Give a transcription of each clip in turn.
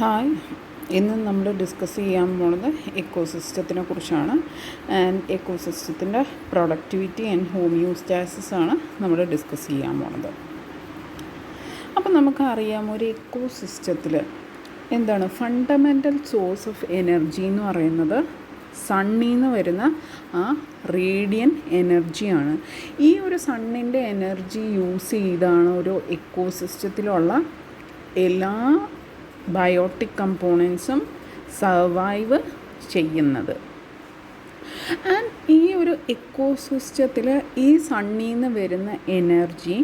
Hi, ഇന്ന് നമ്മൾ discuss ചെയ്യാൻ പോണത് എക്കോസിസ്റ്റത്തിനെ കുറിച്ചാണ്. ആൻഡ് എക്കോസിസ്റ്റത്തിൻ്റെ പ്രൊഡക്ടിവിറ്റി ആൻഡ് ഹോമിയോസ്റ്റാസിസ് ആണ് നമ്മൾ ഡിസ്കസ് ചെയ്യാൻ പോണത്. അപ്പോൾ നമുക്കറിയാം, ഒരു എക്കോസിസ്റ്റത്തിൽ എന്താണ് ഫണ്ടമെൻ്റൽ സോഴ്സ് ഓഫ് എനർജി എന്ന് പറയുന്നത് സണ്ണിൽ നിന്ന് വരുന്ന ആ റേഡിയൻ എനർജിയാണ്. ഈ ഒരു സണ്ണിൻ്റെ എനർജി യൂസ് ചെയ്താണ് ഒരു എക്കോസിസ്റ്റത്തിലുള്ള എല്ലാ ബയോട്ടിക് കമ്പോണൻസും സർവൈവ് ചെയ്യുന്നത്. ആൻഡ് ഈ ഒരു എക്കോസിസ്റ്റത്തിൽ ഈ സണ്ണിൽ നിന്ന് വരുന്ന എനർജി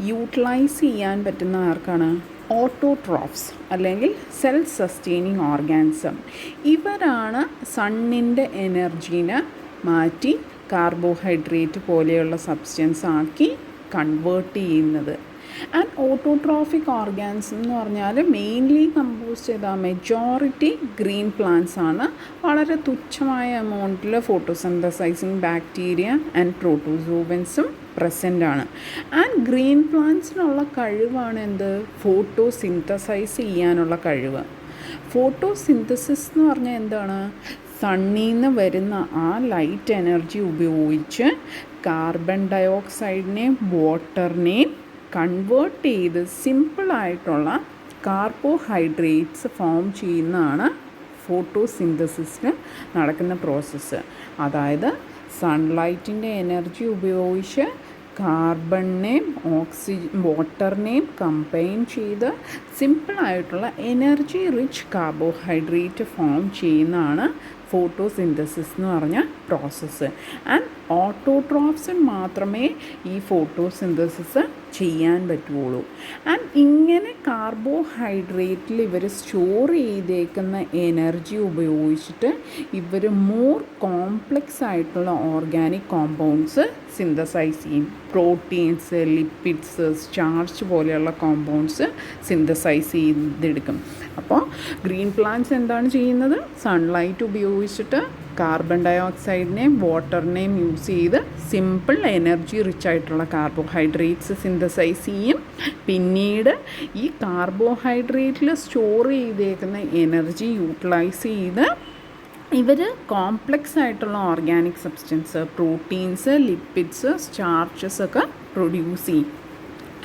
യൂട്ടിലൈസ് ചെയ്യാൻ പറ്റുന്ന ആർക്കാണ്? ഓട്ടോട്രോഫ്സ് അല്ലെങ്കിൽ സെൽഫ് സസ്റ്റെയിനിങ് ഓർഗാനിസം. ഇവരാണ് സണ്ണിൻ്റെ എനർജീനെ മാറ്റി കാർബോഹൈഡ്രേറ്റ് പോലെയുള്ള സബ്സ്റ്റൻസ് ആക്കി കൺവേർട്ട് ചെയ്യുന്നത്. ആൻഡ് ഓട്ടോട്രോഫിക് ഓർഗാനിസം എന്ന് പറഞ്ഞാൽ മെയിൻലി കമ്പോസ് ചെയ്ത മെജോറിറ്റി ഗ്രീൻ പ്ലാന്റ്സ് ആണ്. വളരെ തുച്ഛമായ എമൗണ്ടിൽ ഫോട്ടോസിന്തസൈസിങ് ബാക്ടീരിയ ആൻഡ് പ്രോട്ടോസോവൻസും പ്രസൻ്റ് ആണ്. ആൻഡ് ഗ്രീൻ പ്ലാന്റ്സിനുള്ള കഴിവാണ് എന്ത്? ഫോട്ടോസിന്തസൈസ് ചെയ്യാനുള്ള കഴിവ്. ഫോട്ടോസിന്തസിസ് എന്ന് പറഞ്ഞാൽ എന്താണ്? സണ്ണിൽ നിന്ന് വരുന്ന ആ ലൈറ്റ് എനർജി ഉപയോഗിച്ച് കാർബൺ ഡയോക്സൈഡിനെയും വാട്ടറിനെയും കൺവേർട്ട് ചെയ്ത് സിമ്പിളായിട്ടുള്ള കാർബോഹൈഡ്രേറ്റ്സ് ഫോം ചെയ്യുന്നതാണ് ഫോട്ടോസിന്തസിസിന് നടക്കുന്ന പ്രോസസ്സ്. അതായത് സൺലൈറ്റിൻ്റെ എനർജി ഉപയോഗിച്ച് കാർബണിനെയും വാട്ടറിനെയും കമ്പൈൻ ചെയ്ത് സിമ്പിളായിട്ടുള്ള എനർജി റിച്ച് കാർബോഹൈഡ്രേറ്റ് ഫോം ചെയ്യുന്നതാണ് ഫോട്ടോസിന്തസിസ് എന്ന് പറഞ്ഞ പ്രോസസ്സ്. ആൻഡ് ഓട്ടോട്രോഫ്സിന് മാത്രമേ ഈ ഫോട്ടോസിന്തസിസ് ചെയ്യാൻ പറ്റുള്ളൂ. ആൻഡ് ഇങ്ങനെ കാർബോഹൈഡ്രേറ്റിൽ ഇവർ സ്റ്റോർ ചെയ്തേക്കുന്ന എനർജി ഉപയോഗിച്ചിട്ട് ഇവർ മോർ കോംപ്ലെക്സ് ആയിട്ടുള്ള ഓർഗാനിക് കോമ്പൗണ്ട്സ് സിന്തസൈസ് ചെയ്യും. പ്രോട്ടീൻസ്, ലിപ്പിഡ്സ്, സ്റ്റാർച്ച് പോലെയുള്ള കോമ്പൗണ്ട്സ് സിന്തസൈസ് ചെയ്തെടുക്കും. അപ്പോൾ ഗ്രീൻ പ്ലാന്റ്സ് എന്താണ് ചെയ്യുന്നത്? സൺലൈറ്റ് ഉപയോഗിച്ചിട്ട് കാർബൺ ഡയോക്സൈഡിനെയും വാട്ടറിനെയും യൂസ് ചെയ്ത് സിമ്പിൾ എനർജി റിച്ച് ആയിട്ടുള്ള കാർബോഹൈഡ്രേറ്റ്സ് സിന്തസൈസ് ചെയ്യും. പിന്നീട് ഈ കാർബോഹൈഡ്രേറ്റിൽ സ്റ്റോർ ചെയ്തേക്കുന്ന എനർജി യൂട്ടിലൈസ് ചെയ്ത് ഇവർ കോംപ്ലെക്സ് ആയിട്ടുള്ള organic substance, proteins, lipids, starches ഒക്കെ പ്രൊഡ്യൂസ് ചെയ്യും.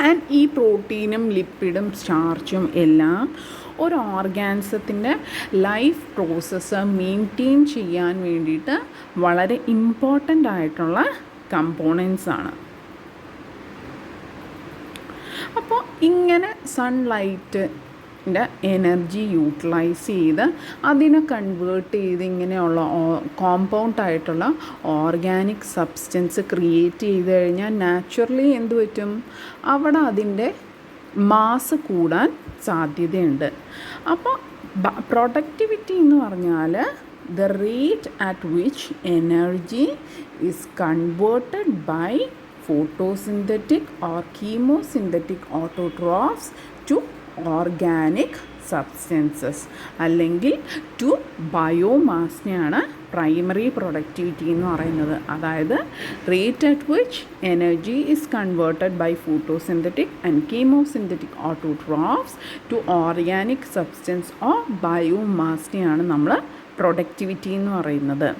ആൻഡ് ഈ പ്രോട്ടീനും ലിപ്പിഡും സ്റ്റാർച്ചും എല്ലാം ഒരു ഓർഗാനിസത്തിൻ്റെ ലൈഫ് പ്രോസസ്സ് മെയിൻറ്റെയിൻ ചെയ്യാൻ വേണ്ടിയിട്ട് വളരെ ഇമ്പോർട്ടൻ്റ് ആയിട്ടുള്ള കമ്പോണൻസ് ആണ്. അപ്പോൾ ഇങ്ങനെ സൺലൈറ്റിൻ്റെ എനർജി യൂട്ടിലൈസ് ചെയ്ത് അതിനെ കൺവേർട്ട് ചെയ്ത് ഇങ്ങനെയുള്ള കോമ്പൗണ്ട് ആയിട്ടുള്ള ഓർഗാനിക് സബ്സ്റ്റൻസ് ക്രിയേറ്റ് ചെയ്ത് കഴിഞ്ഞാൽ നാച്ചുറലി എന്ത് പറ്റും? അവിടെ അതിൻ്റെ മാസ് കൂടാൻ സാധ്യതയുണ്ട്. അപ്പോൾ പ്രൊഡക്ടിവിറ്റി എന്ന് പറഞ്ഞാൽ the rate at which energy is converted by photosynthetic or chemosynthetic autotrophs to organic substances അല്ലെങ്കിൽ ടു ബയോമാസിനെയാണ് പ്രൈമറി പ്രൊഡക്ടിവിറ്റി എന്ന് പറയുന്നത്. അതായത് rate at which energy is converted by photosynthetic and chemosynthetic autotrophs to organic substance or ബയോമാസിനെയാണ് നമ്മൾ productivity എന്ന് പറയുന്നത്.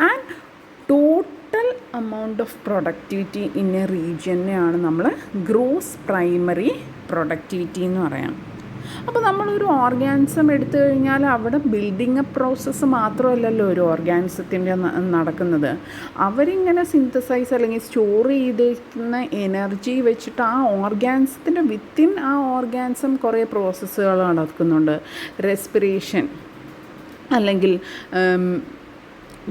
And total amount of productivity in a regionനെയാണ് നമ്മൾ ഗ്രോസ് പ്രൈമറി പ്രൊഡക്ടിവിറ്റി എന്ന് പറയാം. അപ്പോൾ നമ്മളൊരു ഓർഗാനിസം എടുത്തു കഴിഞ്ഞാൽ അവിടെ ബിൽഡിംഗ് അപ്പ് പ്രോസസ്സ് മാത്രമല്ലല്ലോ ഒരു ഓർഗാനിസത്തിൻ്റെ നടക്കുന്നത്. അവരിങ്ങനെ സിന്തസൈസ് അല്ലെങ്കിൽ സ്റ്റോർ ചെയ്തിരിക്കുന്ന എനർജി വെച്ചിട്ട് ആ ഓർഗാനിസത്തിൻ്റെ വിത്തിൻ ആ ഓർഗാനിസം കുറേ പ്രോസസ്സുകൾ നടക്കുന്നുണ്ട്. റെസ്പിറേഷൻ അല്ലെങ്കിൽ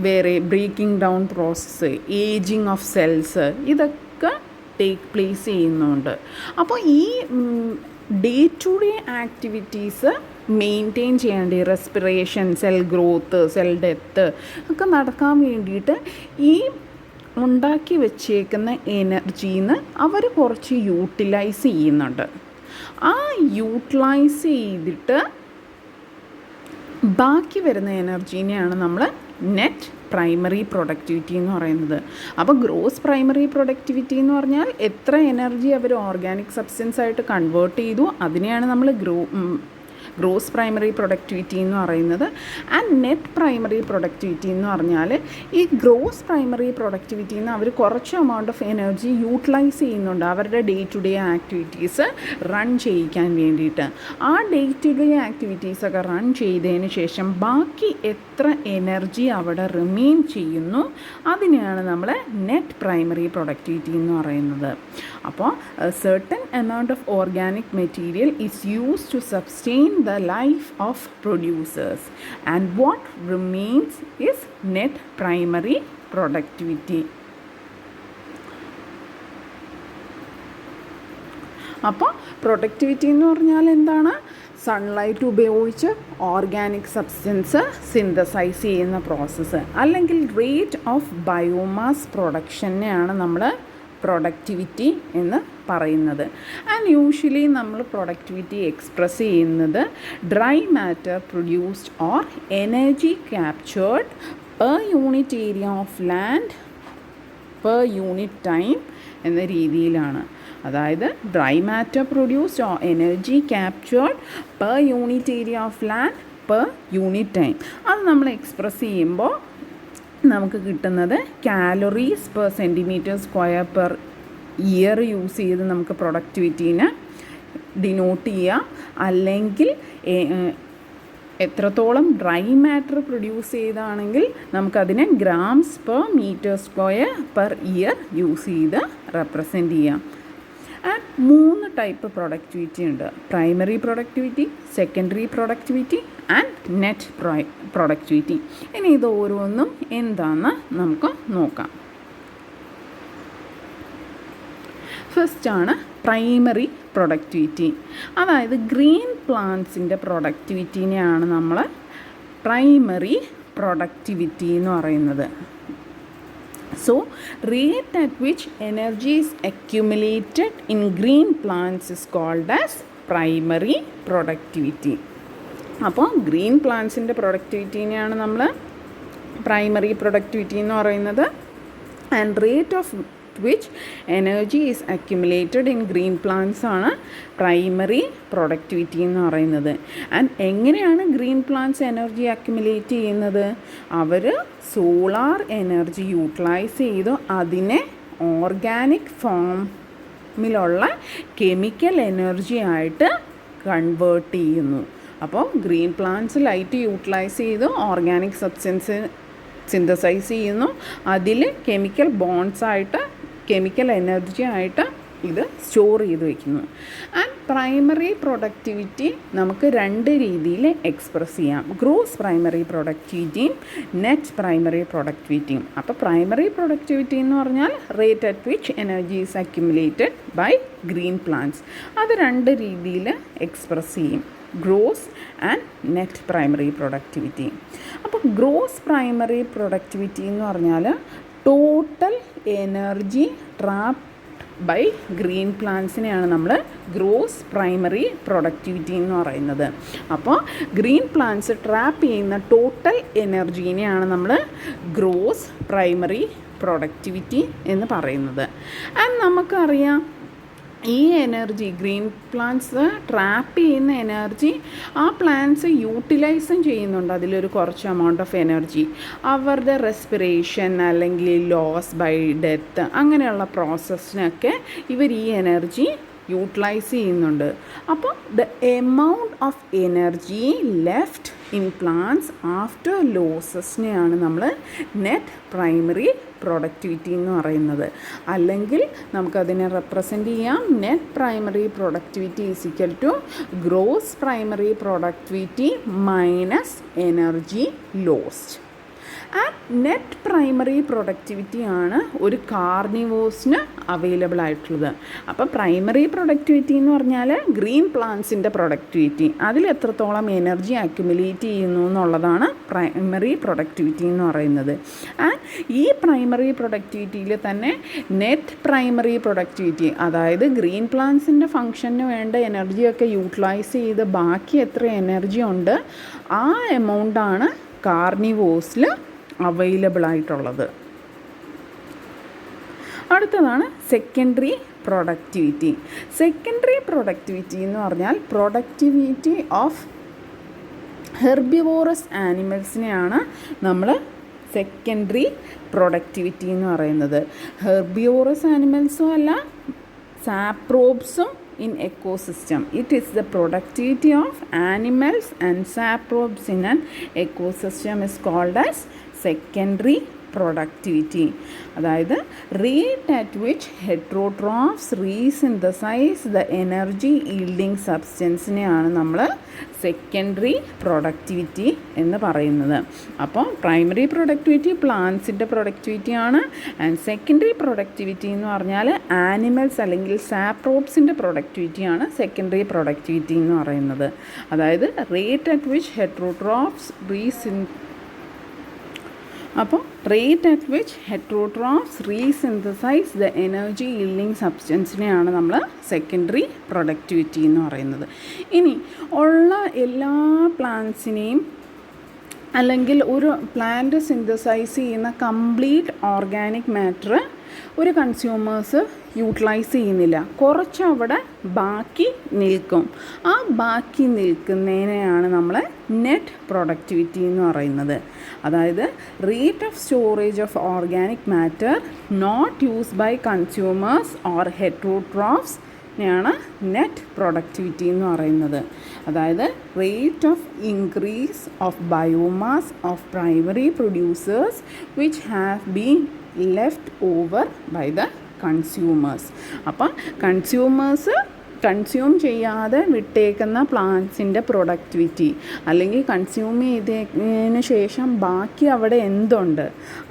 വേറെ breaking down process, ageing of cells, ഇതൊക്കെ ടേക്ക് പ്ലേസ് ചെയ്യുന്നുണ്ട്. അപ്പോൾ ഈ day to day activities maintain ചെയ്യേണ്ട respiration, cell growth, cell death ഒക്കെ നടക്കാൻ വേണ്ടിയിട്ട് ഈ ഉണ്ടാക്കി വച്ചേക്കുന്ന എനർജീന്ന് അവർ കുറച്ച് യൂട്ടിലൈസ് ചെയ്യുന്നുണ്ട്. ആ യൂട്ടിലൈസ് ചെയ്തിട്ട് ബാക്കി വരുന്ന എനർജീനെയാണ് നമ്മൾ നെറ്റ് പ്രൈമറി പ്രൊഡക്ടിവിറ്റി എന്ന് പറയുന്നത്. അപ്പോൾ ഗ്രോസ് പ്രൈമറി പ്രൊഡക്ടിവിറ്റി എന്ന് പറഞ്ഞാൽ എത്ര എനർജി അവർ ഓർഗാനിക് സബ്സ്റ്റൻസ് ആയിട്ട് കൺവേർട്ട് ചെയ്തു അതിനെയാണ് നമ്മൾ ഗ്രോസ് പ്രൈമറി പ്രൊഡക്ടിവിറ്റി എന്ന് പറയുന്നത്. ആൻഡ് നെറ്റ് പ്രൈമറി പ്രൊഡക്ടിവിറ്റി എന്ന് പറഞ്ഞാൽ ഈ ഗ്രോസ് പ്രൈമറി പ്രൊഡക്ടിവിറ്റിയിൽ നിന്ന് അവർ കുറച്ച് എമൗണ്ട് ഓഫ് എനർജി യൂട്ടിലൈസ് ചെയ്യുന്നുണ്ട് അവരുടെ day to day activities run ചെയ്യിക്കാൻ വേണ്ടിയിട്ട്. ആ ഡേ ടു ഡേ ആക്ടിവിറ്റീസൊക്കെ റൺ ചെയ്തതിന് ശേഷം ബാക്കി എത്ര എനർജി അവിടെ റിമെയിൻ ചെയ്യുന്നു അതിനെയാണ് നമ്മൾ നെറ്റ് പ്രൈമറി പ്രൊഡക്ടിവിറ്റി എന്ന് പറയുന്നത്. അപ്പോൾ certain amount of organic material is used to sustain the life of producers and what remains is net primary productivity. അപ്പോൾ പ്രൊഡക്ടിവിറ്റി എന്ന് പറഞ്ഞാൽ എന്താണ്? സൺലൈറ്റ് ഉപയോഗിച്ച് ഓർഗാനിക് സബ്സ്റ്റൻസ് സിന്തസൈസ് ചെയ്യുന്ന പ്രോസസ്സ് അല്ലെങ്കിൽ റേറ്റ് ഓഫ് ബയോമാസ് പ്രൊഡക്ഷനെയാണ് നമ്മൾ പ്രൊഡക്ടിവിറ്റി എന്ന് പറയുന്നത്. ആൻഡ് യൂഷ്വലി നമ്മൾ പ്രൊഡക്ടിവിറ്റി എക്സ്പ്രസ് ചെയ്യുന്നത് dry matter produced or energy captured per unit area of land per unit time എന്ന രീതിയിലാണ്. അതായത് dry matter produced or energy captured per unit area of land per unit time. അത് നമ്മൾ express ചെയ്യുമ്പോൾ നമുക്ക് കിട്ടുന്നത് calories per centimetre square per year use ചെയ്ത് നമുക്ക് പ്രൊഡക്ടിവിറ്റീനെ ഡിനോട്ട് ചെയ്യാം. അല്ലെങ്കിൽ എത്രത്തോളം ഡ്രൈ മാറ്റർ പ്രൊഡ്യൂസ് ചെയ്താണെങ്കിൽ നമുക്കതിനെ grams per metre square per year use ചെയ്ത് റെപ്രസെൻറ്റ് ചെയ്യാം. ആൻഡ് 3 ടൈപ്പ് പ്രൊഡക്ടിവിറ്റി ഉണ്ട്. Primary productivity, secondary productivity and net productivity. ഇനി ഇത് ഓരോന്നും എന്താണെന്ന് നമുക്ക് നോക്കാം. ഫസ്റ്റാണ് പ്രൈമറി പ്രൊഡക്ടിവിറ്റി. അതായത് ഗ്രീൻ പ്ലാന്റ്സിൻ്റെ പ്രൊഡക്ടിവിറ്റിനെയാണ് നമ്മൾ പ്രൈമറി പ്രൊഡക്ടിവിറ്റി എന്ന് പറയുന്നത്. So, rate at which energy is accumulated in green plants is called as primary productivity. അപ്പോൾ ഗ്രീൻ പ്ലാന്റ്സിൻ്റെ പ്രൊഡക്ടിവിറ്റീനെയാണ് നമ്മൾ പ്രൈമറി പ്രൊഡക്ടിവിറ്റി എന്ന് പറയുന്നത്. And rate of which energy is accumulated in green plants ആണ് പ്രൈമറി പ്രൊഡക്ടിവിറ്റി എന്ന് പറയുന്നത്. And എങ്ങനെയാണ് green plants energy accumulate ചെയ്യുന്നത്? അവർ solar energy utilise ചെയ്തു അതിനെ ഓർഗാനിക് ഫോമിലുള്ള കെമിക്കൽ എനർജി ആയിട്ട് കൺവേർട്ട് ചെയ്യുന്നു. അപ്പോൾ ഗ്രീൻ പ്ലാന്റ്സ് ലൈറ്റ് യൂട്ടിലൈസ് ചെയ്ത് ഓർഗാനിക് സബ്സ്റ്റൻസ് സിന്തസൈസ് ചെയ്യുന്നു. അതിൽ കെമിക്കൽ ബോൺസായിട്ട് കെമിക്കൽ എനർജി ആയിട്ട് ഇത് സ്റ്റോർ ചെയ്ത് വയ്ക്കുന്നു. ആൻഡ് പ്രൈമറി പ്രൊഡക്ടിവിറ്റി നമുക്ക് 2 രീതിയിൽ എക്സ്പ്രസ് ചെയ്യാം. ഗ്രോസ് പ്രൈമറി പ്രൊഡക്ടിവിറ്റിയും നെറ്റ് പ്രൈമറി പ്രൊഡക്ടിവിറ്റിയും. അപ്പോൾ പ്രൈമറി പ്രൊഡക്ടിവിറ്റി എന്ന് പറഞ്ഞാൽ rate at which energy is accumulated by green plants. അത് 2 രീതിയിൽ എക്സ്പ്രസ് ചെയ്യും. Gross and net primary productivity. അപ്പോൾ ഗ്രോസ് പ്രൈമറി പ്രൊഡക്ടിവിറ്റി എന്ന് പറഞ്ഞാൽ total energy trapped by green പ്ലാന്റ്സിനെയാണ് നമ്മൾ ഗ്രോസ് പ്രൈമറി പ്രൊഡക്ടിവിറ്റി എന്ന് പറയുന്നത്. അപ്പോൾ ഗ്രീൻ പ്ലാന്റ്സ് ട്രാപ്പ് ചെയ്യുന്ന ടോട്ടൽ എനർജീനെയാണ് നമ്മൾ ഗ്രോസ് പ്രൈമറി പ്രൊഡക്ടിവിറ്റി എന്ന് പറയുന്നത്. ആൻഡ് നമുക്കറിയാം ഈ എനർജി ഗ്രീൻ പ്ലാന്റ്സ് ട്രാപ്പ് ചെയ്യുന്ന എനർജി ആ പ്ലാന്റ്സ് യൂട്ടിലൈസും ചെയ്യുന്നുണ്ട്. അതിലൊരു കുറച്ച് എമൗണ്ട് ഓഫ് എനർജി അവരുടെ റെസ്പിറേഷൻ അല്ലെങ്കിൽ ലോസ് ബൈ ഡെത്ത് അങ്ങനെയുള്ള പ്രോസസ്സിനൊക്കെ ഇവർ ഈ എനർജി യൂട്ടിലൈസ് ചെയ്യുന്നുണ്ട്. അപ്പോൾ the amount of energy left in plants after ലോസസിനെയാണ് നമ്മൾ നെറ്റ് പ്രൈമറി പ്രൊഡക്ടിവിറ്റി എന്ന് പറയുന്നത്. അല്ലെങ്കിൽ നമുക്കതിനെ റെപ്രസെൻ്റ് ചെയ്യാം net primary productivity is equal to gross primary productivity minus energy lost. And net primary productivity ആണ് ഒരു കാർണിവോഴ്സിന് അവൈലബിൾ ആയിട്ടുള്ളത്. അപ്പോൾ പ്രൈമറി പ്രൊഡക്ടിവിറ്റി എന്ന് പറഞ്ഞാൽ ഗ്രീൻ പ്ലാന്റ്സിൻ്റെ പ്രൊഡക്ടിവിറ്റി, അതിൽ എത്രത്തോളം എനർജി അക്യുമുലേറ്റ് ചെയ്യുന്നു എന്നുള്ളതാണ് പ്രൈമറി പ്രൊഡക്ടിവിറ്റി എന്ന് പറയുന്നത്. ആൻഡ് ഈ പ്രൈമറി പ്രൊഡക്ടിവിറ്റിയിൽ തന്നെ നെറ്റ് പ്രൈമറി പ്രൊഡക്ടിവിറ്റി, അതായത് ഗ്രീൻ പ്ലാന്റ്സിൻ്റെ ഫങ്ഷന് വേണ്ട എനർജിയൊക്കെ യൂട്ടിലൈസ് ചെയ്ത് ബാക്കി എത്ര എനർജി ഉണ്ട് ആ എമൗണ്ടാണ് കാർണിവോഴ്സിൽ അവൈലബിൾ ആയിട്ടുള്ളത്. അടുത്തതാണ് സെക്കൻഡറി പ്രൊഡക്ടിവിറ്റി. സെക്കൻഡറി പ്രൊഡക്ടിവിറ്റി എന്ന് പറഞ്ഞാൽ പ്രൊഡക്ടിവിറ്റി ഓഫ് ഹെർബിവോറസ് ആനിമൽസിനെയാണ് നമ്മൾ സെക്കൻഡറി പ്രൊഡക്ടിവിറ്റി എന്ന് പറയുന്നത്. ഹെർബിവോറസ് ആനിമൽസും അല്ല സാപ്രോബ്സും in ecosystem. It is the productivity of animals and saprobes in an ecosystem is called as secondary productivity. അതായത് rate at which heterotrophs resynthesize the energy yielding substanceനെയാണ് നമ്മൾ secondary productivity എന്ന് പറയുന്നത്. അപ്പോൾ primary productivity പ്ലാന്റ്സിൻ്റെ പ്രൊഡക്ടിവിറ്റിയാണ്. And secondary productivity എന്ന് പറഞ്ഞാൽ animals അല്ലെങ്കിൽ സാപ്രോബ്സിൻ്റെ പ്രൊഡക്ടിവിറ്റിയാണ് സെക്കൻഡറി പ്രൊഡക്ടിവിറ്റി എന്ന് പറയുന്നത്. അതായത് rate at which heterotrophs rate at which heterotrophs resynthesise the energy yielding സബ്സ്റ്റൻസിനെയാണ് നമ്മൾ സെക്കൻഡറി പ്രൊഡക്ടിവിറ്റി എന്ന് പറയുന്നത്. ഇനി ഉള്ള എല്ലാ പ്ലാന്റ്സിനെയും അല്ലെങ്കിൽ ഒരു പ്ലാന്റ് സിന്തസൈസ് ചെയ്യുന്ന കംപ്ലീറ്റ് ഓർഗാനിക് മാറ്റർ ഒരു കൺസ്യൂമേഴ്സ് യൂട്ടിലൈസ് ചെയ്യുന്നില്ല, കുറച്ച് അവിടെ ബാക്കി നിൽക്കും. ആ ബാക്കി നിൽക്കുന്നതിനെയാണ് നമ്മൾ നെറ്റ് പ്രൊഡക്ടിവിറ്റി എന്ന് പറയുന്നത്. അതായത് rate of storage of organic matter not used by consumers or heterotrophs നെയാണ് നെറ്റ് പ്രൊഡക്ടിവിറ്റി എന്ന് പറയുന്നത്. അതായത് rate of increase of biomass of primary producers which have been left over by the consumers. അപ്പം consumers consume ചെയ്യാതെ വിട്ടേക്കുന്ന പ്ലാന്റ്സിൻ്റെ productivity അല്ലെങ്കിൽ consume ചെയ്തതിന് ശേഷം ബാക്കി അവിടെ എന്തുണ്ട്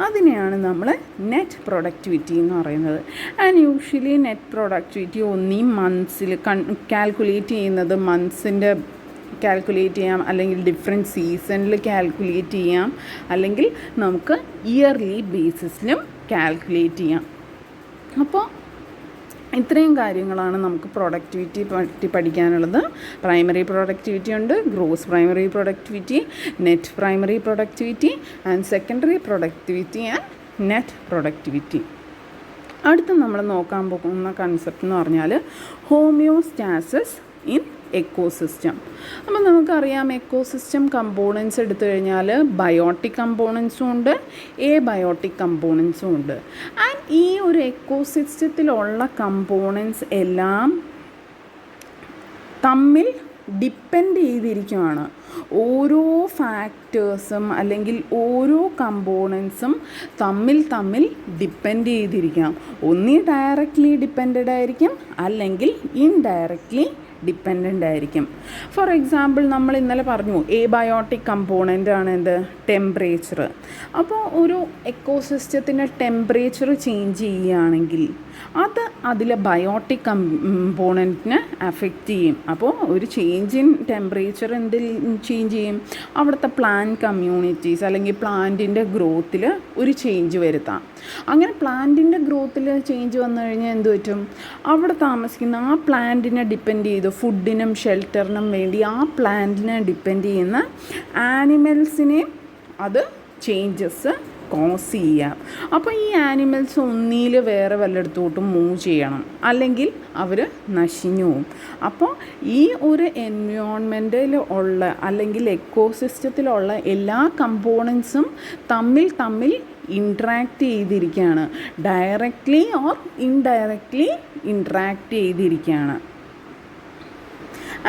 അതിനെയാണ് നമ്മൾ നെറ്റ് പ്രൊഡക്ടിവിറ്റി എന്ന് പറയുന്നത്. ആൻഡ് യൂഷ്വലി നെറ്റ് പ്രൊഡക്ടിവിറ്റി ഒന്നീ മന്ത്സിൽ കാൽക്കുലേറ്റ് ചെയ്യുന്നത് മന്ത്സിൻ്റെ കാൽക്കുലേറ്റ് ചെയ്യാം, അല്ലെങ്കിൽ ഡിഫറെൻറ്റ് സീസണിൽ കാൽക്കുലേറ്റ് ചെയ്യാം, അല്ലെങ്കിൽ നമുക്ക് ഇയർലി ബേസിസിലും കാൽക്കുലേറ്റ് ചെയ്യാം. അപ്പോൾ ഇത്രയും കാര്യങ്ങളാണ് നമുക്ക് പ്രൊഡക്ടിവിറ്റി പറ്റി പഠിക്കാനുള്ളത്. പ്രൈമറി പ്രൊഡക്ടിവിറ്റി ഉണ്ട്, gross primary productivity, net primary productivity and secondary productivity and net productivity. അടുത്ത് നമ്മൾ നോക്കാൻ പോകുന്ന കൺസെപ്റ്റ് എന്ന് പറഞ്ഞാൽ ഹോമിയോസ്റ്റാസിസ് ഇൻ എക്കോസിസ്റ്റം. അപ്പം നമുക്കറിയാം എക്കോസിസ്റ്റം കമ്പോണൻസ് എടുത്തു കഴിഞ്ഞാൽ ബയോട്ടിക് കമ്പോണൻസും ഉണ്ട്, എബയോട്ടിക് കമ്പോണൻസും ഉണ്ട്. ആൻഡ് ഈ ഒരു എക്കോസിസ്റ്റത്തിലുള്ള കമ്പോണൻസ് എല്ലാം തമ്മിൽ ഡിപ്പെൻഡ് ചെയ്തിരിക്കുകയാണ്. ഓരോ ഫാക്ടേഴ്സും അല്ലെങ്കിൽ ഓരോ കമ്പോണൻസും തമ്മിൽ ഡിപ്പെൻഡ് ചെയ്തിരിക്കാം. ഒന്നീ ഡയറക്റ്റ്ലി ഡിപ്പെൻഡഡ് ആയിരിക്കും, അല്ലെങ്കിൽ ഇൻഡയറക്റ്റ്ലി ഡിപ്പെൻഡൻ്റ് ആയിരിക്കും. ഫോർ എക്സാമ്പിൾ നമ്മൾ ഇന്നലെ പറഞ്ഞു എബയോട്ടിക് കമ്പോണൻ്റ് ആണ് എന്ത്, ടെമ്പറേച്ചർ. അപ്പോൾ ഒരു എക്കോസിസ്റ്റത്തിൻ്റെ ടെമ്പറേച്ചർ ചേഞ്ച് ചെയ്യുകയാണെങ്കിൽ അത് അതിലെ ബയോട്ടിക് കമ്പോണൻറ്റിനെ അഫക്റ്റ് ചെയ്യും. അപ്പോൾ ഒരു ചേഞ്ച് ഇൻ ടെമ്പറേച്ചർ എന്തിൽ ചേഞ്ച് ചെയ്യും, അവിടുത്തെ പ്ലാന്റ് കമ്മ്യൂണിറ്റീസ് അല്ലെങ്കിൽ പ്ലാന്റിൻ്റെ ഗ്രോത്തിൽ ഒരു ചേഞ്ച് വരുത്താം. അങ്ങനെ പ്ലാന്റിൻ്റെ ഗ്രോത്തിൽ ചേഞ്ച് വന്നു കഴിഞ്ഞാൽ എന്ത് പറ്റും, അവിടെ താമസിക്കുന്ന ആ പ്ലാന്റിനെ ഡിപ്പെൻഡ് ചെയ്ത് ഫുഡിനും ഷെൽട്ടറിനും വേണ്ടി ആ പ്ലാന്റിനെ ഡിപ്പെൻഡ് ചെയ്യുന്ന ആനിമൽസിനെ അത് ചേഞ്ചസ് കോസ് ചെയ്യാം. അപ്പോൾ ഈ ആനിമൽസ് ഒന്നിൽ വേറെ വല്ലയിടത്തോട്ടും മൂവ് ചെയ്യണം, അല്ലെങ്കിൽ അവർ നശിഞ്ഞു പോവും. അപ്പോൾ ഈ ഒരു എൻവയോൺമെൻറ്റിൽ ഉള്ള അല്ലെങ്കിൽ എക്കോസിസ്റ്റത്തിലുള്ള എല്ലാ കമ്പോണൻസും തമ്മിൽ ഇൻട്രാക്റ്റ് ചെയ്തിരിക്കുകയാണ്, ഡയറക്റ്റ്ലി ഓർ ഇൻഡയറക്റ്റ്ലി ഇൻട്രാക്റ്റ് ചെയ്തിരിക്കുകയാണ്.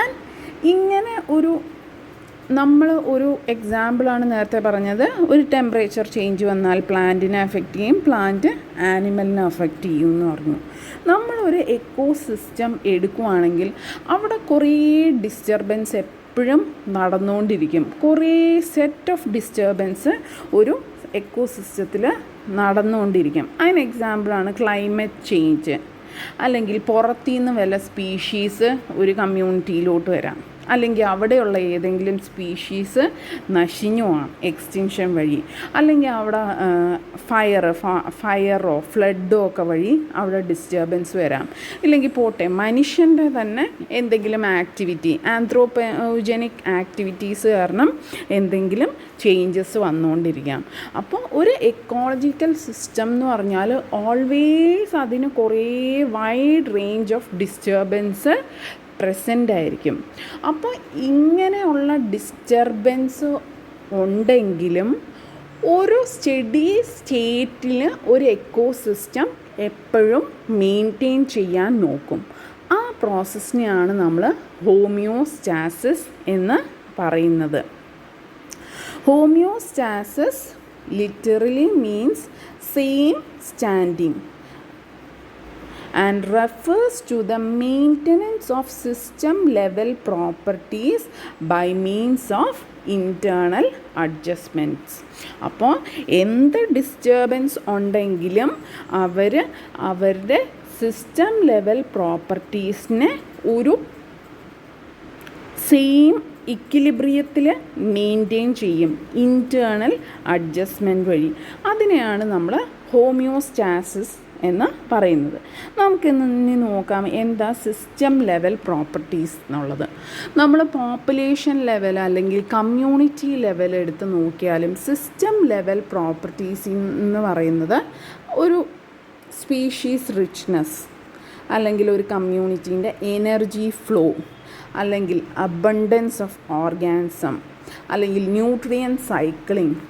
ആൻഡ് ഇങ്ങനെ നമ്മൾ ഒരു എക്സാമ്പിളാണ് നേരത്തെ പറഞ്ഞത്, ഒരു ടെമ്പറേച്ചർ ചേഞ്ച് വന്നാൽ പ്ലാന്റിനെ അഫക്റ്റ് ചെയ്യും, പ്ലാന്റ് ആനിമലിനെ അഫക്റ്റ് ചെയ്യും എന്ന് പറഞ്ഞു. നമ്മളൊരു എക്കോസിസ്റ്റം എടുക്കുകയാണെങ്കിൽ അവിടെ കുറേ ഡിസ്റ്റർബൻസ് എപ്പോഴും നടന്നുകൊണ്ടിരിക്കും. കുറേ സെറ്റ് ഓഫ് ഡിസ്റ്റർബൻസ് ഒരു എക്കോസിസ്റ്റത്തിൽ നടന്നുകൊണ്ടിരിക്കും. അതിന് എക്സാമ്പിളാണ് ക്ലൈമറ്റ് ചേഞ്ച്, അല്ലെങ്കിൽ പുറത്തുനിന്ന് വല്ല സ്പീഷീസ് ഒരു കമ്മ്യൂണിറ്റിയിലോട്ട് വരാം, അല്ലെങ്കിൽ അവിടെയുള്ള ഏതെങ്കിലും സ്പീഷീസ് നശിഞ്ഞു പോകാം എക്സ്റ്റിങ്ഷൻ വഴി, അല്ലെങ്കിൽ അവിടെ ഫയറോ ഫ്ലഡോ ഒക്കെ വഴി അവിടെ ഡിസ്റ്റർബൻസ് വരാം. ഇല്ലെങ്കിൽ പോട്ടെ മനുഷ്യൻ്റെ തന്നെ എന്തെങ്കിലും ആക്ടിവിറ്റി, ആന്ത്രോപോജനിക് ആക്ടിവിറ്റീസ് കാരണം എന്തെങ്കിലും ചേഞ്ചസ് വന്നുകൊണ്ടിരിക്കാം. അപ്പോൾ ഒരു എക്കോളജിക്കൽ സിസ്റ്റം എന്ന് പറഞ്ഞാൽ ഓൾവേസ് അതിന് കുറേ wide range of disturbance present ആയിരിക്കും. അപ്പോൾ ഇങ്ങനെയുള്ള ഡിസ്റ്റർബൻസ് ഉണ്ടെങ്കിലും ഒരു സ്റ്റഡി സ്റ്റേറ്റിൽ ഒരു എക്കോസിസ്റ്റം എപ്പോഴും മെയിൻറ്റെയിൻ ചെയ്യാൻ നോക്കും. ആ പ്രോസസ്സിനെയാണ് നമ്മൾ ഹോമിയോസ്റ്റാസിസ് എന്ന് പറയുന്നത്. Homeostasis literally means same standing and refers to the maintenance of system level properties by means of internal adjustments. അപ്പോൾ എന്ത് ഡിസ്റ്റർബൻസ് ഉണ്ടെങ്കിലും അവരുടെ സിസ്റ്റം ലെവൽ പ്രോപ്പർട്ടീസിനെ ഒരു സെയിം ഇക്വിലിബ്രിയത്തിൽ മെയിൻറ്റെയിൻ ചെയ്യും ഇൻറ്റേർണൽ അഡ്ജസ്റ്റ്മെൻറ്റ് വഴി. അതിനെയാണ് നമ്മൾ ഹോമിയോസ്റ്റാസിസ് എന്ന് പറയുന്നത്. നമുക്കിന്ന് നോക്കാം എന്താ സിസ്റ്റം ലെവൽ പ്രോപ്പർട്ടീസ് എന്നുള്ളത്. നമ്മൾ പോപ്പുലേഷൻ ലെവൽ അല്ലെങ്കിൽ കമ്മ്യൂണിറ്റി ലെവൽ എടുത്ത് നോക്കിയാലും സിസ്റ്റം ലെവൽ പ്രോപ്പർട്ടീസ് എന്ന് പറയുന്നത് ഒരു സ്പീഷീസ് റിച്ച്നെസ്, അല്ലെങ്കിൽ ഒരു കമ്മ്യൂണിറ്റീൻ്റെ എനർജി ഫ്ലോ, അല്ലെങ്കിൽ അബണ്ടൻസ് ഓഫ് ഓർഗാനിസം, അല്ലെങ്കിൽ nutrient cycling,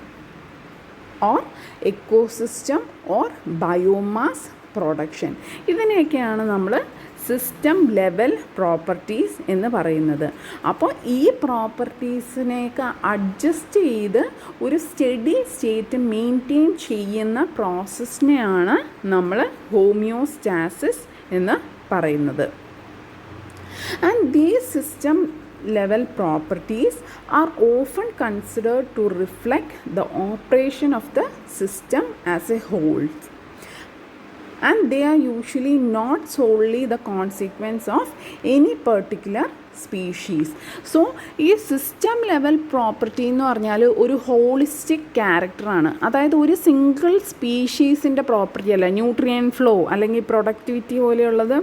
or ecosystem or biomass production. ഇതിനെയൊക്കെയാണ് നമ്മൾ സിസ്റ്റം ലെവൽ പ്രോപ്പർട്ടീസ് എന്ന് പറയുന്നത്. അപ്പോൾ ഈ പ്രോപ്പർട്ടീസിനെയൊക്കെ അഡ്ജസ്റ്റ് ചെയ്ത് ഒരു സ്റ്റഡി സ്റ്റേറ്റ് മെയിൻറ്റെയിൻ ചെയ്യുന്ന പ്രോസസ്സിനെയാണ് നമ്മൾ ഹോമിയോസ്റ്റാസിസ് എന്ന് പറയുന്നത്. And these system level properties are often considered to reflect the operation of the system as a whole, and they are usually not solely the consequence of any particular species. So ഈ system level property എന്ന് പറഞ്ഞാൽ ഒരു holistic ക്യാരക്ടറാണ്. അതായത് ഒരു single സ്പീഷീസിൻ്റെ property അല്ല. Nutrient flow അല്ലെങ്കിൽ productivity പോലെയുള്ളത്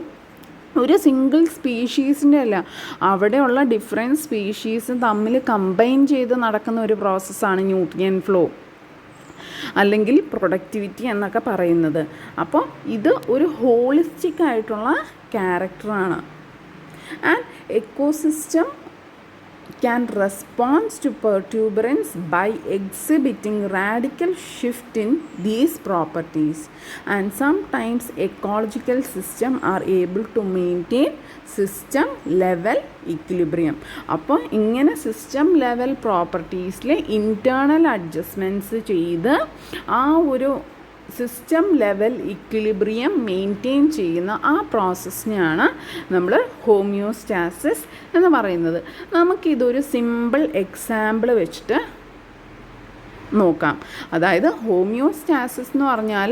ഒരു സിംഗിൾ സ്പീഷീസിൻ്റെ അല്ല, അവിടെയുള്ള ഡിഫറെൻറ്റ് സ്പീഷീസ് തമ്മിൽ കമ്പൈൻ ചെയ്ത് നടക്കുന്ന ഒരു പ്രോസസ്സാണ് ന്യൂട്രിയൻ ഫ്ലോ അല്ലെങ്കിൽ പ്രൊഡക്ടിവിറ്റി എന്നൊക്കെ പറയുന്നത്. അപ്പോൾ ഇത് ഒരു ഹോളിസ്റ്റിക് ആയിട്ടുള്ള ക്യാരക്ടറാണ്. And ecosystem can respond to perturbations by exhibiting radical shift in these properties, and sometimes ecological systems are able to maintain system level equilibrium. അപ്പോൾ ഇങ്ങനെ സിസ്റ്റം ലെവൽ പ്രോപ്പർട്ടീസിലെ ഇൻറ്റേർണൽ അഡ്ജസ്റ്റ്മെൻറ്റ്സ് ചെയ്ത് ആ ഒരു സിസ്റ്റം ലെവൽ ഇക്വിലിബ്രിയം മെയിൻറ്റെയിൻ ചെയ്യുന്ന ആ പ്രോസസ്സിനെയാണ് നമ്മൾ homeostasis എന്ന് പറയുന്നത്. നമുക്കിതൊരു സിമ്പിൾ എക്സാമ്പിൾ വെച്ചിട്ട് നോക്കാം. അതായത് ഹോമിയോസ്റ്റാസിസ് എന്ന് പറഞ്ഞാൽ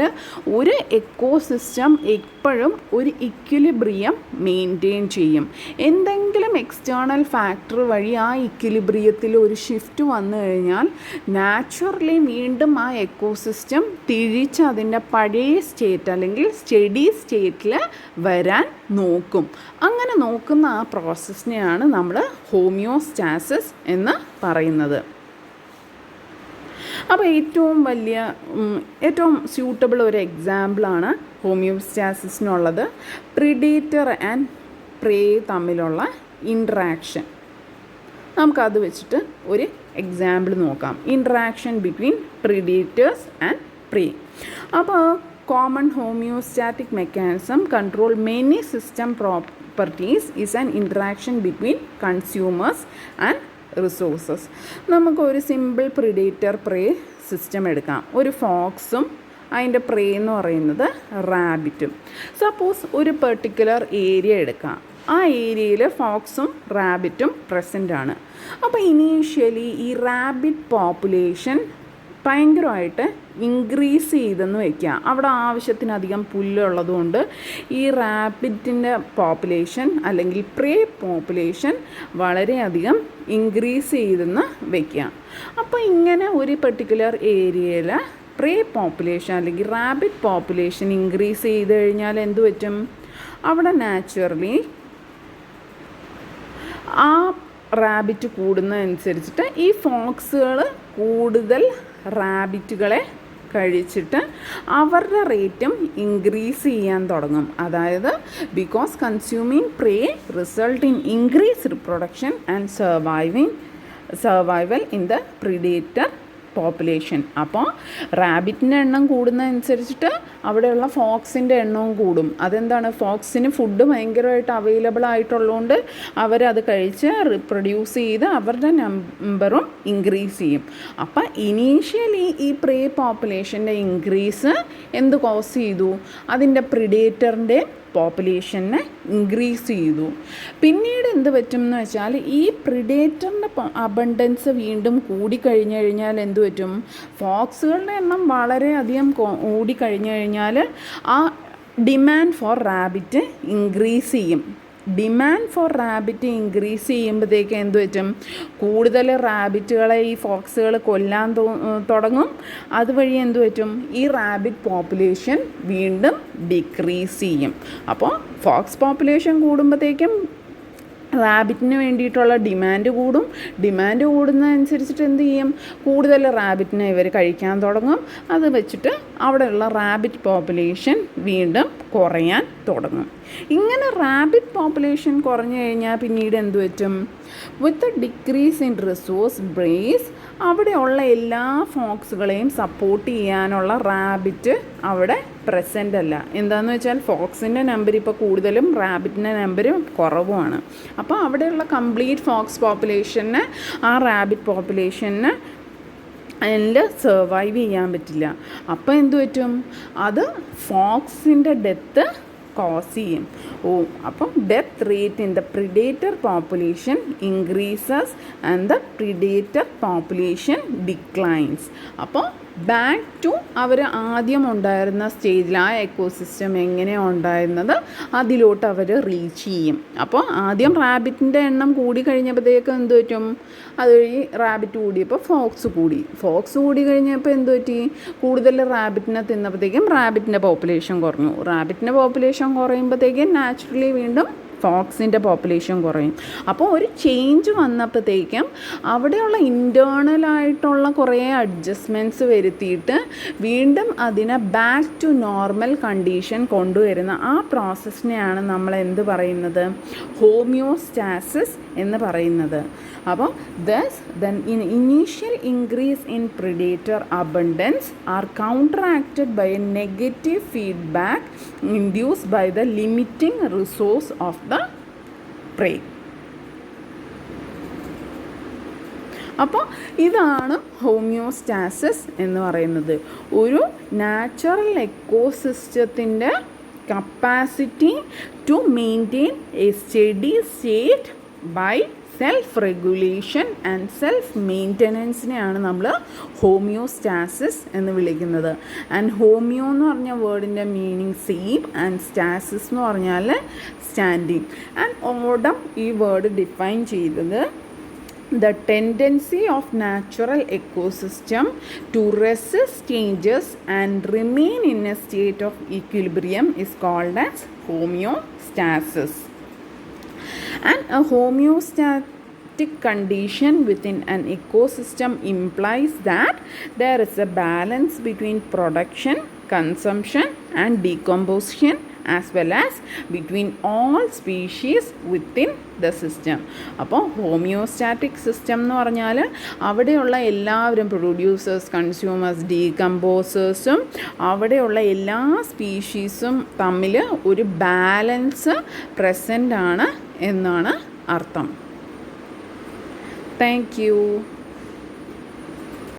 ഒരു എക്കോസിസ്റ്റം എപ്പോഴും ഒരു ഇക്വിലിബ്രിയം മെയിൻറ്റെയിൻ ചെയ്യും. എന്തെങ്കിലും എക്സ്റ്റേണൽ ഫാക്ടർ വഴി ആ ഇക്വിലിബ്രിയത്തിൽ ഒരു ഷിഫ്റ്റ് വന്നു കഴിഞ്ഞാൽ നാച്ചുറലി വീണ്ടും ആ എക്കോസിസ്റ്റം തിരിച്ച് അതിൻ്റെ പഴയ സ്റ്റേറ്റ് അല്ലെങ്കിൽ സ്റ്റഡി സ്റ്റേറ്റിൽ വരാൻ നോക്കും. അങ്ങനെ നോക്കുന്ന ആ പ്രോസസ്സിനെയാണ് നമ്മൾ ഹോമിയോസ്റ്റാസിസ് എന്ന് പറയുന്നത്. അപ്പോൾ ഏറ്റവും സ്യൂട്ടബിൾ ഒരു എക്സാമ്പിളാണ് ഹോമിയോസ്റ്റാസിസിനുള്ളത് പ്രിഡേറ്റർ ആൻഡ് പ്രേ തമ്മിലുള്ള ഇൻട്രാക്ഷൻ. നമുക്കത് വെച്ചിട്ട് ഒരു എക്സാമ്പിൾ നോക്കാം. Interaction between predators and prey. അപ്പോൾ common homeostatic mechanism control many system properties is an interaction between consumers and resources. നമുക്കൊരു സിമ്പിൾ പ്രിഡേറ്റർ പ്രേ സിസ്റ്റം എടുക്കാം. ഒരു ഫോക്സും അതിൻ്റെ പ്രേ എന്ന് പറയുന്നത് റാബിറ്റും. സപ്പോസ് ഒരു പെർട്ടിക്കുലർ ഏരിയ എടുക്കാം. ആ ഏരിയയിൽ ഫോക്സും റാബിറ്റും പ്രസൻ്റ് ആണ്. അപ്പോൾ ഇനീഷ്യലി ഈ റാബിറ്റ് പോപ്പുലേഷൻ ഭയങ്കരമായിട്ട് ഇൻക്രീസ് ചെയ്തെന്ന് വയ്ക്കുക. അവിടെ ആവശ്യത്തിനധികം പുല്ലുള്ളതുകൊണ്ട് ഈ റാബിറ്റിൻ്റെ പോപ്പുലേഷൻ അല്ലെങ്കിൽ പ്രേ പോപ്പുലേഷൻ വളരെയധികം ഇൻക്രീസ് ചെയ്തെന്ന് വയ്ക്കുക. അപ്പോൾ ഇങ്ങനെ ഒരു പെർട്ടിക്കുലർ ഏരിയയിൽ പ്രേ പോപ്പുലേഷൻ അല്ലെങ്കിൽ റാബിറ്റ് പോപ്പുലേഷൻ ഇൻക്രീസ് ചെയ്ത് കഴിഞ്ഞാൽ എന്ത് പറ്റും? അവിടെ നാച്ചുറലി ആ റാബിറ്റ് കൂടുന്നതനുസരിച്ചിട്ട് ഈ ഫോക്സുകൾ കൂടുതൽ റാബിറ്റുകളെ കഴിച്ചിട്ട് അവരുടെ റേറ്റും ഇൻക്രീസ് ചെയ്യാൻ തുടങ്ങും. അതായത് because consuming pray result in increase reproduction and survival in the predator population. അപ്പോൾ റാബിറ്റിൻ്റെ എണ്ണം കൂടുന്നതനുസരിച്ചിട്ട് അവിടെയുള്ള ഫോക്സിൻ്റെ എണ്ണവും കൂടും. അതെന്താണ്, ഫോക്സിന് ഫുഡ് ഭയങ്കരമായിട്ട് അവൈലബിൾ ആയിട്ടുള്ളതുകൊണ്ട് അവരത് കഴിച്ച് റിപ്രൊഡ്യൂസ് ചെയ്ത് അവരുടെ നമ്പറും ഇൻക്രീസ് ചെയ്യും. അപ്പം ഇനീഷ്യലി ഈ പ്രേ പോപ്പുലേഷൻ്റെ ഇൻക്രീസ് എന്ത് കോസ് ചെയ്തു, അതിൻ്റെ പ്രിഡേറ്ററിൻ്റെ പോപ്പുലേഷനെ ഇൻക്രീസ് ചെയ്തു. പിന്നീട് എന്ത് പറ്റും എന്ന് വെച്ചാൽ ഈ പ്രിഡേറ്ററിൻ്റെ അബണ്ടൻസ് വീണ്ടും കൂടിക്കഴിഞ്ഞു കഴിഞ്ഞാൽ എന്ത് പറ്റും, ഫോക്സുകളുടെ എണ്ണം വളരെയധികം കൂടിക്കഴിഞ്ഞു കഴിഞ്ഞാൽ ആ ഡിമാൻഡ് ഫോർ റാബിറ്റ് ഇൻക്രീസ് ചെയ്യും. ഡിമാൻഡ് ഫോർ റാബിറ്റ് ഇൻക്രീസ് ചെയ്യുമ്പോഴത്തേക്ക് എന്ത് പറ്റും, കൂടുതൽ റാബിറ്റുകളെ ഈ ഫോക്സുകൾ കൊല്ലാൻ തുടങ്ങും. അതുവഴി എന്ത് പറ്റും, ഈ റാബിറ്റ് പോപ്പുലേഷൻ വീണ്ടും ഡിക്രീസ് ചെയ്യും. അപ്പോൾ ഫോക്സ് പോപ്പുലേഷൻ കൂടുമ്പോഴത്തേക്കും റാബിറ്റിന് വേണ്ടിയിട്ടുള്ള ഡിമാൻഡ് കൂടും. ഡിമാൻഡ് കൂടുന്നതനുസരിച്ചിട്ട് എന്ത് ചെയ്യും, കൂടുതൽ റാബിറ്റിനെ ഇവർ കഴിക്കാൻ തുടങ്ങും. അത് വെച്ചിട്ട് അവിടെയുള്ള റാബിറ്റ് പോപ്പുലേഷൻ വീണ്ടും കുറയാൻ തുടങ്ങും. ഇങ്ങനെ റാബിറ്റ് പോപ്പുലേഷൻ കുറഞ്ഞു കഴിഞ്ഞാൽ പിന്നീട് എന്ത് പറ്റും, വിത്ത് ഡിക്രീസ് ഇൻ റിസോഴ്സ് ബേസ് അവിടെയുള്ള എല്ലാ ഫോക്സുകളെയും സപ്പോർട്ട് ചെയ്യാനുള്ള റാബിറ്റ് അവിടെ പ്രസൻ്റ് അല്ല. എന്താണെന്ന് വെച്ചാൽ ഫോക്സിൻ്റെ നമ്പർ ഇപ്പോൾ കൂടുതലും റാബിറ്റിൻ്റെ നമ്പർ കുറവുമാണ്. അപ്പോൾ അവിടെയുള്ള കംപ്ലീറ്റ് ഫോക്സ് പോപ്പുലേഷന് ആ റാബിറ്റ് പോപ്പുലേഷന് അതിൽ സർവൈവ് ചെയ്യാൻ പറ്റില്ല. അപ്പോൾ എന്ത് പറ്റും, അത് ഫോക്സിൻ്റെ ഡെത്ത് കോസ് ചെയ്യും. അപ്പം death rate in the predator population increases and the predator population declines. അപ്പോൾ ബാക്ക് ടു അവർ ആദ്യം ഉണ്ടായിരുന്ന സ്റ്റേജിൽ ആ എക്കോസിസ്റ്റം എങ്ങനെയാണ് ഉണ്ടായിരുന്നത് അതിലോട്ട് അവർ റീച്ച് ചെയ്യും. അപ്പോൾ ആദ്യം റാബിറ്റിൻ്റെ എണ്ണം കൂടി കഴിഞ്ഞപ്പോഴത്തേക്ക് എന്ത് പറ്റും, അതുവഴി റാബിറ്റ് കൂടിയപ്പോൾ ഫോക്സ് കൂടി കഴിഞ്ഞപ്പോൾ എന്ത് പറ്റി, കൂടുതൽ റാബിറ്റിനെ തിന്നപ്പോഴത്തേക്കും റാബിറ്റിൻ്റെ പോപ്പുലേഷൻ കുറഞ്ഞു. റാബിറ്റിൻ്റെ പോപ്പുലേഷൻ കുറയുമ്പോഴത്തേക്കും നാച്ചുറലി വീണ്ടും ഫോക്സിൻ്റെ പോപ്പുലേഷൻ കുറയും. അപ്പോൾ ഒരു ചേഞ്ച് വന്നപ്പോഴത്തേക്കും അവിടെയുള്ള ഇൻറ്റേർണലായിട്ടുള്ള കുറേ അഡ്ജസ്റ്റ്മെൻറ്റ്സ് വരുത്തിയിട്ട് വീണ്ടും അതിനെ ബാക്ക് ടു നോർമൽ കണ്ടീഷൻ കൊണ്ടുവരുന്ന ആ പ്രോസസ്സിനെയാണ് നമ്മൾ എന്ത് പറയുന്നത്, ഹോമിയോസ്റ്റാസിസ് എന്ന് പറയുന്നത്. അപ്പോൾ then in initial increase in predator abundance are counteracted by a negative feedback induced by the limiting resource of the prey. അപ്പോൾ ഇതാണ് ഹോമിയോസ്റ്റാസിസ് എന്ന് പറയുന്നത്. ഒരു നാച്ചുറൽ എക്കോസിസ്റ്റത്തിൻ്റെ capacity to maintain a steady state by self regulation and self മെയിൻ്റനൻസിനെയാണ് നമ്മൾ homeostasis എന്ന് വിളിക്കുന്നത്. ആൻഡ് ഹോമിയോ എന്ന് പറഞ്ഞ വേർഡിൻ്റെ മീനിങ് സെയിം ആൻഡ് സ്റ്റാസിസ് എന്ന് പറഞ്ഞാൽ സ്റ്റാൻഡിങ്. ആൻഡ് ഓർഡം ഈ വേർഡ് ഡിഫൈൻ ചെയ്തത് the tendency of natural ecosystem to resist changes and remain in a state of equilibrium is called as homeostasis. And a homeostatic condition within an ecosystem implies that there is a balance between production, consumption and decomposition as well as between all species within the system. അപ്പോൾ homeostatic system എന്ന് പറഞ്ഞാൽ അവിടെയുള്ള എല്ലാവരും producers, consumers, ഡീകമ്പോസേഴ്സും അവിടെയുള്ള എല്ലാ സ്പീഷീസും തമ്മിൽ ഒരു balance present ആണ് എന്നാണ് അർത്ഥം. Thank you.